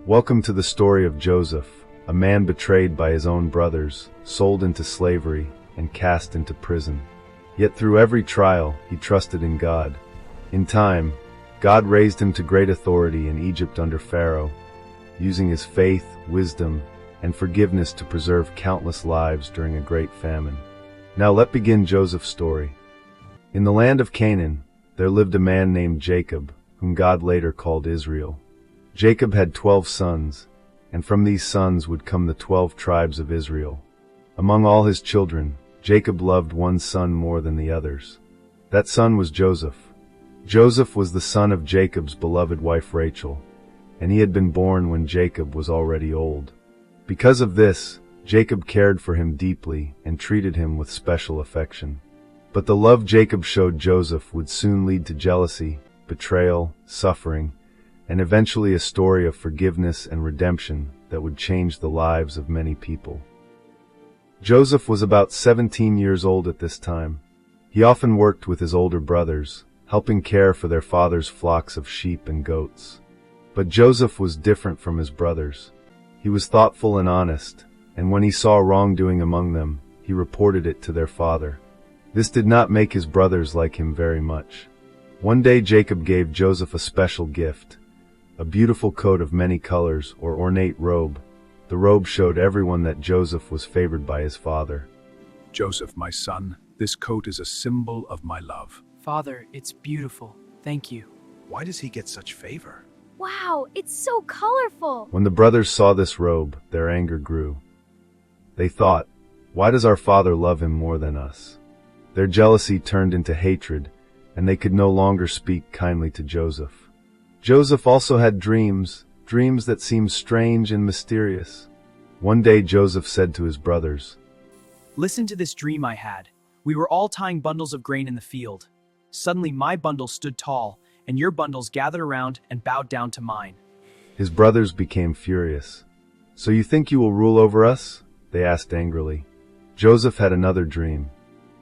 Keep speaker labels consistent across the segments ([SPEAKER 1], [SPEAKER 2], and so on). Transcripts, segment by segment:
[SPEAKER 1] Welcome to the story of Joseph, a man betrayed by his own brothers, sold into slavery, and cast into prison. Yet through every trial, he trusted in God. In time, God raised him to great authority in Egypt under Pharaoh, using his faith, wisdom, and forgiveness to preserve countless lives during a great famine. Now let's begin Joseph's story. In the land of Canaan, there lived a man named Jacob, whom God later called Israel. Jacob had 12 sons, and from these sons would come the 12 tribes of Israel. Among all his children, Jacob loved one son more than the others. That son was Joseph. Joseph was the son of Jacob's beloved wife Rachel, and he had been born when Jacob was already old. Because of this, Jacob cared for him deeply and treated him with special affection. But the love Jacob showed Joseph would soon lead to jealousy, betrayal, suffering, and eventually a story of forgiveness and redemption that would change the lives of many people. Joseph was about 17 years old at this time. He often worked with his older brothers, helping care for their father's flocks of sheep and goats. But Joseph was different from his brothers. He was thoughtful and honest, and when he saw wrongdoing among them, he reported it to their father. This did not make his brothers like him very much. One day Jacob gave Joseph a special gift, a beautiful coat of many colors or ornate robe. The robe showed everyone that Joseph was favored by his father.
[SPEAKER 2] Joseph, my son, this coat is a symbol of my love.
[SPEAKER 3] Father, it's beautiful. Thank you.
[SPEAKER 2] Why does he get such favor?
[SPEAKER 4] Wow, it's so colorful!
[SPEAKER 1] When the brothers saw this robe, their anger grew. They thought, "Why does our father love him more than us?" Their jealousy turned into hatred, and they could no longer speak kindly to Joseph. Joseph also had dreams that seemed strange and mysterious. One day Joseph said to his brothers,
[SPEAKER 3] Listen to this dream I had. We were all tying bundles of grain in the field. Suddenly my bundle stood tall, and your bundles gathered around and bowed down to mine.
[SPEAKER 1] His brothers became furious. "So you think you will rule over us?" they asked angrily. Joseph had another dream.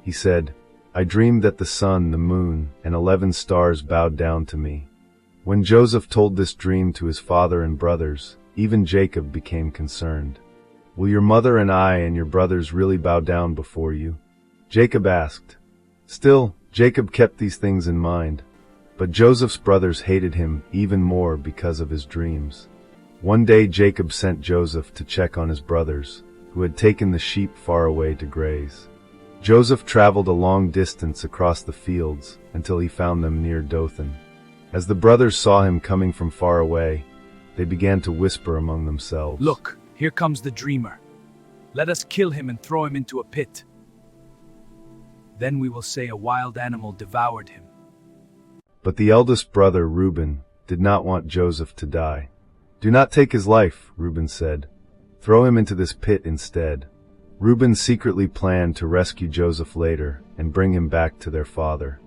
[SPEAKER 1] He said, "I dreamed that the sun, the moon, and 11 stars bowed down to me." When Joseph told this dream to his father and brothers, even Jacob became concerned. "Will your mother and I and your brothers really bow down before you?" Jacob asked. Still, Jacob kept these things in mind. But Joseph's brothers hated him even more because of his dreams. One day Jacob sent Joseph to check on his brothers, who had taken the sheep far away to graze. Joseph traveled a long distance across the fields until he found them near Dothan. As the brothers saw him coming from far away, they began to whisper among themselves.
[SPEAKER 2] Look, here comes the dreamer. Let us kill him and throw him into a pit. Then we will say a wild animal devoured him.
[SPEAKER 1] But the eldest brother, Reuben, did not want Joseph to die. "Do not take his life," Reuben said. "Throw him into this pit instead." Reuben secretly planned to rescue Joseph later and bring him back to their father.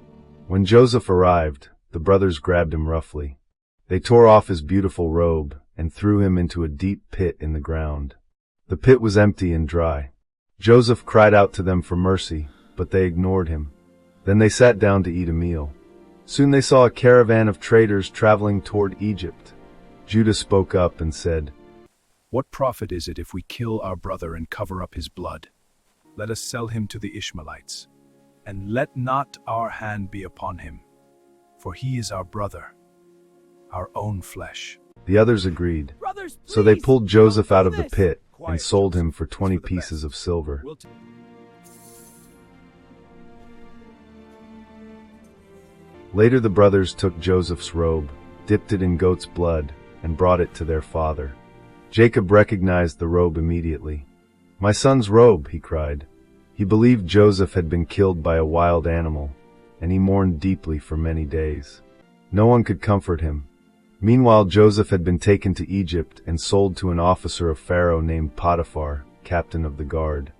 [SPEAKER 1] When Joseph arrived, the brothers grabbed him roughly. They tore off his beautiful robe and threw him into a deep pit in the ground. The pit was empty and dry. Joseph cried out to them for mercy, but they ignored him. Then they sat down to eat a meal. Soon they saw a caravan of traders traveling toward Egypt. Judah spoke up and said,
[SPEAKER 2] What profit is it if we kill our brother and cover up his blood? Let us sell him to the Ishmaelites, and let not our hand be upon him, for he is our brother, our own flesh.
[SPEAKER 1] The others agreed.
[SPEAKER 4] Brothers,
[SPEAKER 1] So they
[SPEAKER 4] please,
[SPEAKER 1] pulled Joseph
[SPEAKER 4] don't
[SPEAKER 1] out
[SPEAKER 4] do
[SPEAKER 1] of the
[SPEAKER 4] this.
[SPEAKER 1] pit and
[SPEAKER 2] Quiet,
[SPEAKER 1] sold him
[SPEAKER 2] Joseph.
[SPEAKER 1] for
[SPEAKER 2] It's
[SPEAKER 1] 20
[SPEAKER 2] for the
[SPEAKER 1] pieces
[SPEAKER 2] best.
[SPEAKER 1] of silver. Later the brothers took Joseph's robe, dipped it in goat's blood, and brought it to their father. Jacob recognized the robe immediately. "My son's robe," he cried. He believed Joseph had been killed by a wild animal, and he mourned deeply for many days. No one could comfort him. Meanwhile, Joseph had been taken to Egypt and sold to an officer of Pharaoh named Potiphar, captain of the guard.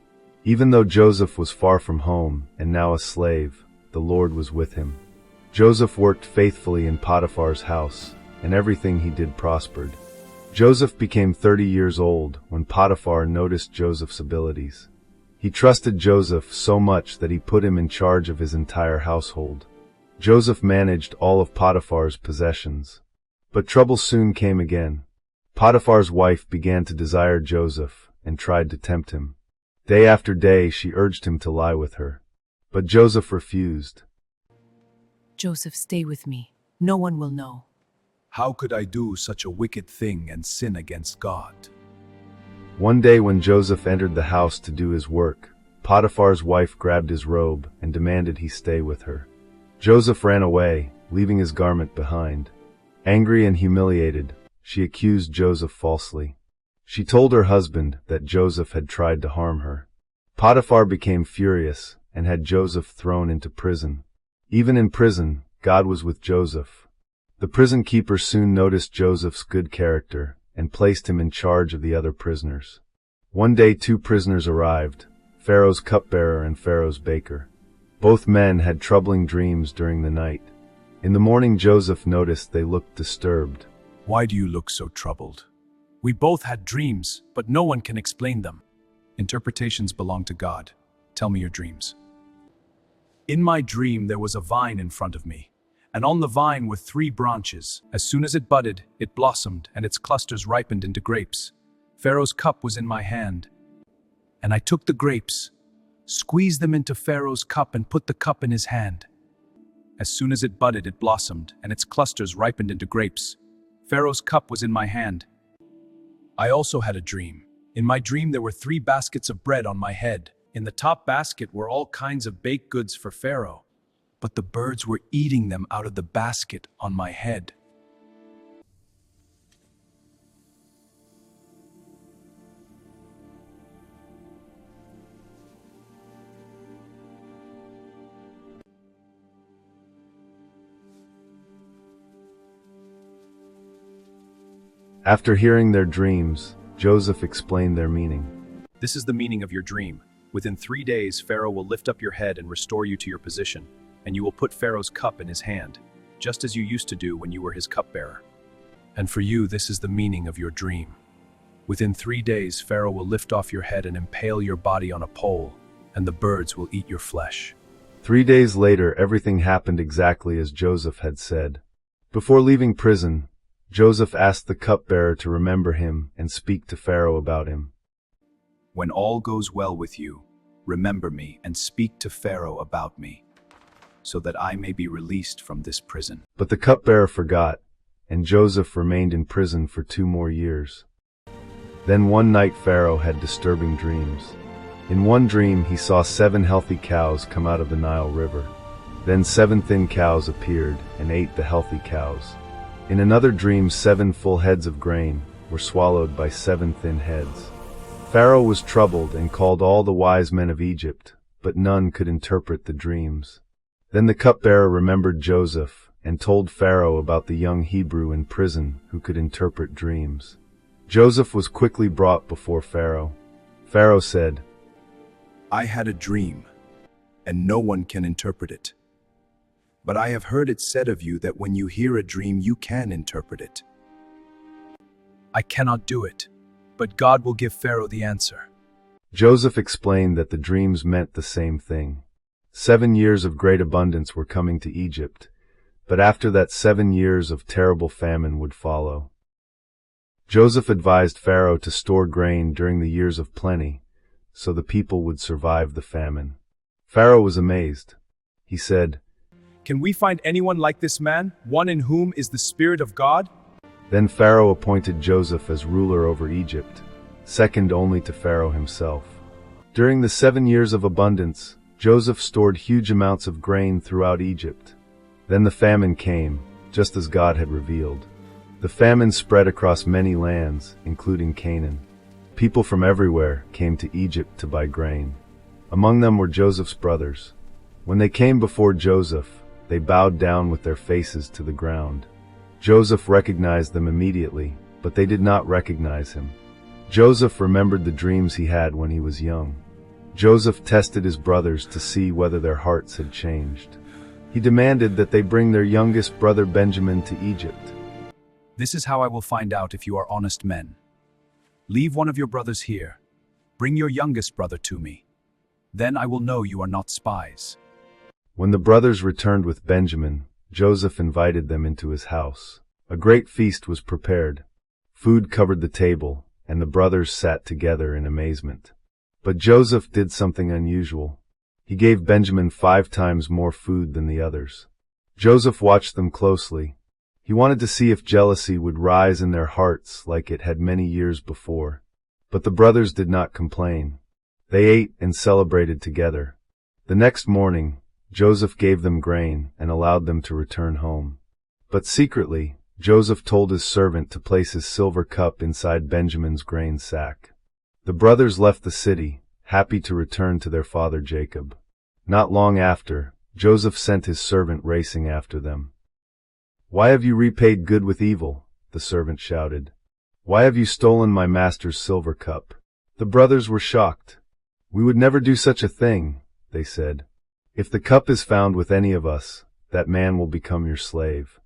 [SPEAKER 1] Even though Joseph was far from home and now a slave, the Lord was with him. Joseph worked faithfully in Potiphar's house, and everything he did prospered. Joseph became 30 years old when Potiphar noticed Joseph's abilities. He trusted Joseph so much that he put him in charge of his entire household. Joseph managed all of Potiphar's possessions. But trouble soon came again. Potiphar's wife began to desire Joseph and tried to tempt him. Day after day she urged him to lie with her. But Joseph refused.
[SPEAKER 5] Joseph, stay with me. No one will know.
[SPEAKER 2] How could I do such a wicked thing and sin against God?
[SPEAKER 1] One day when Joseph entered the house to do his work, Potiphar's wife grabbed his robe and demanded he stay with her. Joseph ran away, leaving his garment behind. Angry and humiliated, she accused Joseph falsely. She told her husband that Joseph had tried to harm her. Potiphar became furious and had Joseph thrown into prison. Even in prison, God was with Joseph. The prison keeper soon noticed Joseph's good character and placed him in charge of the other prisoners. One day 2 prisoners arrived, Pharaoh's cupbearer and Pharaoh's baker. Both men had troubling dreams during the night. In the morning Joseph noticed they looked disturbed.
[SPEAKER 2] Why do you look so troubled? We both had dreams, but no one can explain them. Interpretations belong to God. Tell me your dreams. In my dream there was a vine in front of me, and on the vine were 3 branches. As soon as it budded, it blossomed, and its clusters ripened into grapes. Pharaoh's cup was in my hand, and I took the grapes, squeezed them into Pharaoh's cup, and put the cup in his hand. As soon as it budded, it blossomed, and its clusters ripened into grapes. Pharaoh's cup was in my hand. I also had a dream. In my dream there were 3 baskets of bread on my head. In the top basket were all kinds of baked goods for Pharaoh, but the birds were eating them out of the basket on my head.
[SPEAKER 1] After hearing their dreams, Joseph explained their meaning.
[SPEAKER 2] This is the meaning of your dream. Within 3 days, Pharaoh will lift up your head and restore you to your position, and you will put Pharaoh's cup in his hand, just as you used to do when you were his cupbearer. And for you, this is the meaning of your dream. Within 3 days, Pharaoh will lift off your head and impale your body on a pole, and the birds will eat your flesh.
[SPEAKER 1] 3 days later, everything happened exactly as Joseph had said. Before leaving prison, Joseph asked the cupbearer to remember him and speak to Pharaoh about him.
[SPEAKER 2] When all goes well with you, remember me and speak to Pharaoh about me, so that I may be released from this prison.
[SPEAKER 1] But the cupbearer forgot, and Joseph remained in prison for 2 more years. Then one night Pharaoh had disturbing dreams. In one dream he saw 7 healthy cows come out of the Nile River. Then 7 thin cows appeared and ate the healthy cows. In another dream 7 full heads of grain were swallowed by 7 thin heads. Pharaoh was troubled and called all the wise men of Egypt, but none could interpret the dreams. Then the cupbearer remembered Joseph and told Pharaoh about the young Hebrew in prison who could interpret dreams. Joseph was quickly brought before Pharaoh. Pharaoh said,
[SPEAKER 2] I had a dream, and no one can interpret it. But I have heard it said of you that when you hear a dream, you can interpret it. I cannot do it, but God will give Pharaoh the answer.
[SPEAKER 1] Joseph explained that the dreams meant the same thing. 7 years of great abundance were coming to Egypt, but after that 7 years of terrible famine would follow. Joseph advised Pharaoh to store grain during the years of plenty, so the people would survive the famine. Pharaoh was amazed. He said,
[SPEAKER 2] Can we find anyone like this man, one in whom is the Spirit of God?
[SPEAKER 1] Then Pharaoh appointed Joseph as ruler over Egypt, second only to Pharaoh himself. During the 7 years of abundance, Joseph stored huge amounts of grain throughout Egypt. Then the famine came, just as God had revealed. The famine spread across many lands, including Canaan. People from everywhere came to Egypt to buy grain. Among them were Joseph's brothers. When they came before Joseph, they bowed down with their faces to the ground. Joseph recognized them immediately, but they did not recognize him. Joseph remembered the dreams he had when he was young. Joseph tested his brothers to see whether their hearts had changed. He demanded that they bring their youngest brother Benjamin to Egypt.
[SPEAKER 2] This is how I will find out if you are honest men. Leave one of your brothers here. Bring your youngest brother to me. Then I will know you are not spies.
[SPEAKER 1] When the brothers returned with Benjamin, Joseph invited them into his house. A great feast was prepared. Food covered the table, and the brothers sat together in amazement. But Joseph did something unusual. He gave Benjamin 5 times more food than the others. Joseph watched them closely. He wanted to see if jealousy would rise in their hearts like it had many years before. But the brothers did not complain. They ate and celebrated together. The next morning, Joseph gave them grain and allowed them to return home. But secretly, Joseph told his servant to place his silver cup inside Benjamin's grain sack. The brothers left the city, happy to return to their father Jacob. Not long after, Joseph sent his servant racing after them. "Why have you repaid good with evil?" the servant shouted. "Why have you stolen my master's silver cup?" The brothers were shocked. "We would never do such a thing," they said. "If the cup is found with any of us, that man will become your slave."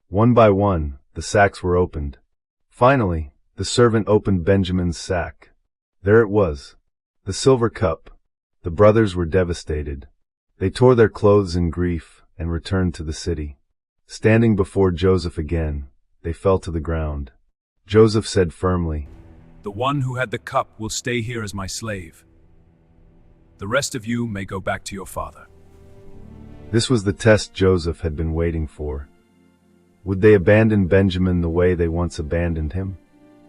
[SPEAKER 1] One by one, the sacks were opened. Finally, the servant opened Benjamin's sack. There it was, the silver cup. The brothers were devastated. They tore their clothes in grief and returned to the city. Standing before Joseph again, they fell to the ground. Joseph said firmly,
[SPEAKER 2] "The one who had the cup will stay here as my slave. The rest of you may go back to your father."
[SPEAKER 1] This was the test Joseph had been waiting for. Would they abandon Benjamin the way they once abandoned him?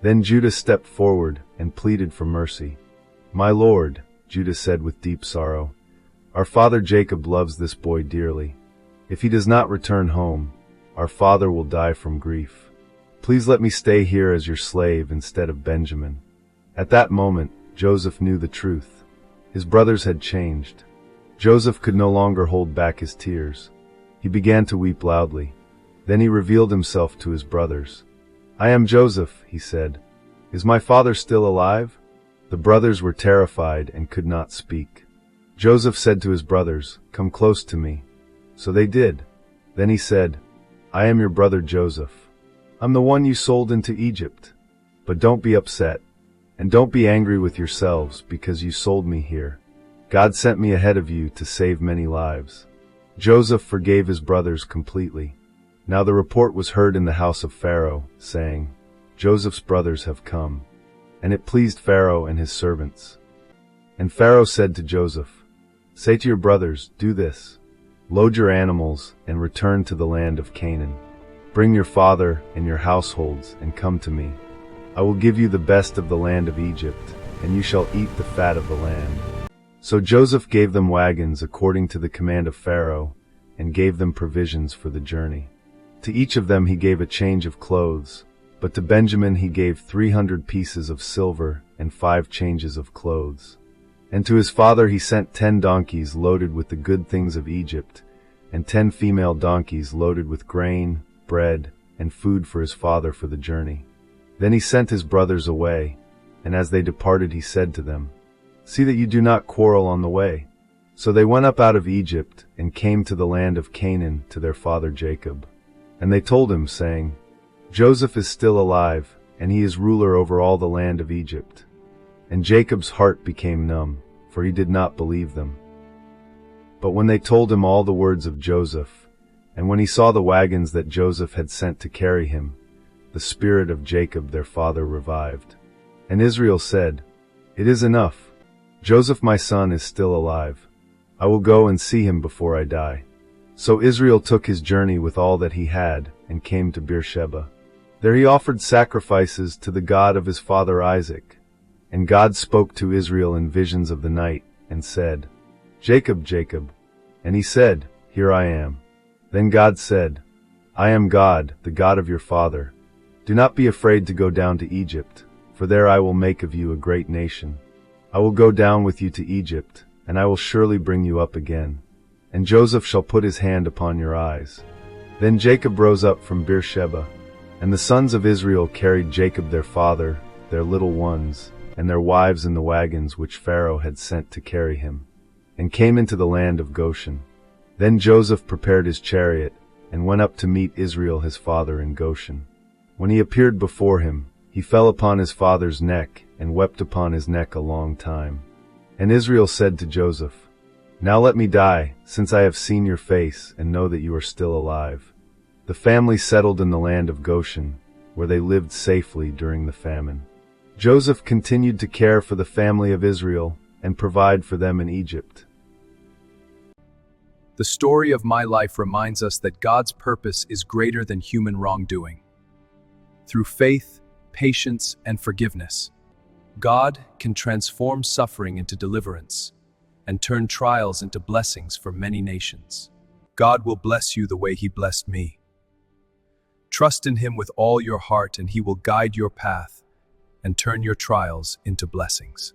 [SPEAKER 1] Then Judah stepped forward and pleaded for mercy. "My lord," Judah said with deep sorrow, "our father Jacob loves this boy dearly. If he does not return home, our father will die from grief. Please let me stay here as your slave instead of Benjamin." At that moment, Joseph knew the truth. His brothers had changed. Joseph could no longer hold back his tears. He began to weep loudly. Then he revealed himself to his brothers. "I am Joseph," he said. "Is my father still alive?" The brothers were terrified and could not speak. Joseph said to his brothers, "Come close to me." So they did. Then he said, "I am your brother Joseph. I'm the one you sold into Egypt. But don't be upset, and don't be angry with yourselves because you sold me here. God sent me ahead of you to save many lives." Joseph forgave his brothers completely. Now the report was heard in the house of Pharaoh, saying, "Joseph's brothers have come." And it pleased Pharaoh and his servants. And Pharaoh said to Joseph, "Say to your brothers, do this. Load your animals and return to the land of Canaan. Bring your father and your households and come to me. I will give you the best of the land of Egypt, and you shall eat the fat of the land." So Joseph gave them wagons according to the command of Pharaoh, and gave them provisions for the journey. To each of them he gave a change of clothes, but to Benjamin he gave 300 pieces of silver and 5 changes of clothes. And to his father he sent 10 donkeys loaded with the good things of Egypt, and 10 female donkeys loaded with grain, bread, and food for his father for the journey. Then he sent his brothers away, and as they departed he said to them, "See that you do not quarrel on the way." So they went up out of Egypt, and came to the land of Canaan to their father Jacob. And they told him, saying, "Joseph is still alive, and he is ruler over all the land of Egypt." And Jacob's heart became numb, for he did not believe them. But when they told him all the words of Joseph, and when he saw the wagons that Joseph had sent to carry him, the spirit of Jacob their father revived. And Israel said, "It is enough. Joseph my son is still alive. I will go and see him before I die." So Israel took his journey with all that he had, and came to Beersheba. There he offered sacrifices to the God of his father Isaac. And God spoke to Israel in visions of the night, and said, "Jacob, Jacob." And he said, "Here I am." Then God said, "I am God, the God of your father. Do not be afraid to go down to Egypt, for there I will make of you a great nation. I will go down with you to Egypt, and I will surely bring you up again. And Joseph shall put his hand upon your eyes." Then Jacob rose up from Beersheba, and the sons of Israel carried Jacob their father, their little ones, and their wives in the wagons which Pharaoh had sent to carry him, and came into the land of Goshen. Then Joseph prepared his chariot, and went up to meet Israel his father in Goshen. When he appeared before him, he fell upon his father's neck, and wept upon his neck a long time. And Israel said to Joseph, "Now let me die, since I have seen your face, and know that you are still alive." The family settled in the land of Goshen, where they lived safely during the famine. Joseph continued to care for the family of Israel and provide for them in Egypt.
[SPEAKER 2] The story of my life reminds us that God's purpose is greater than human wrongdoing. Through faith, patience, and forgiveness, God can transform suffering into deliverance and turn trials into blessings for many nations. God will bless you the way He blessed me. Trust in Him with all your heart, and He will guide your path and turn your trials into blessings.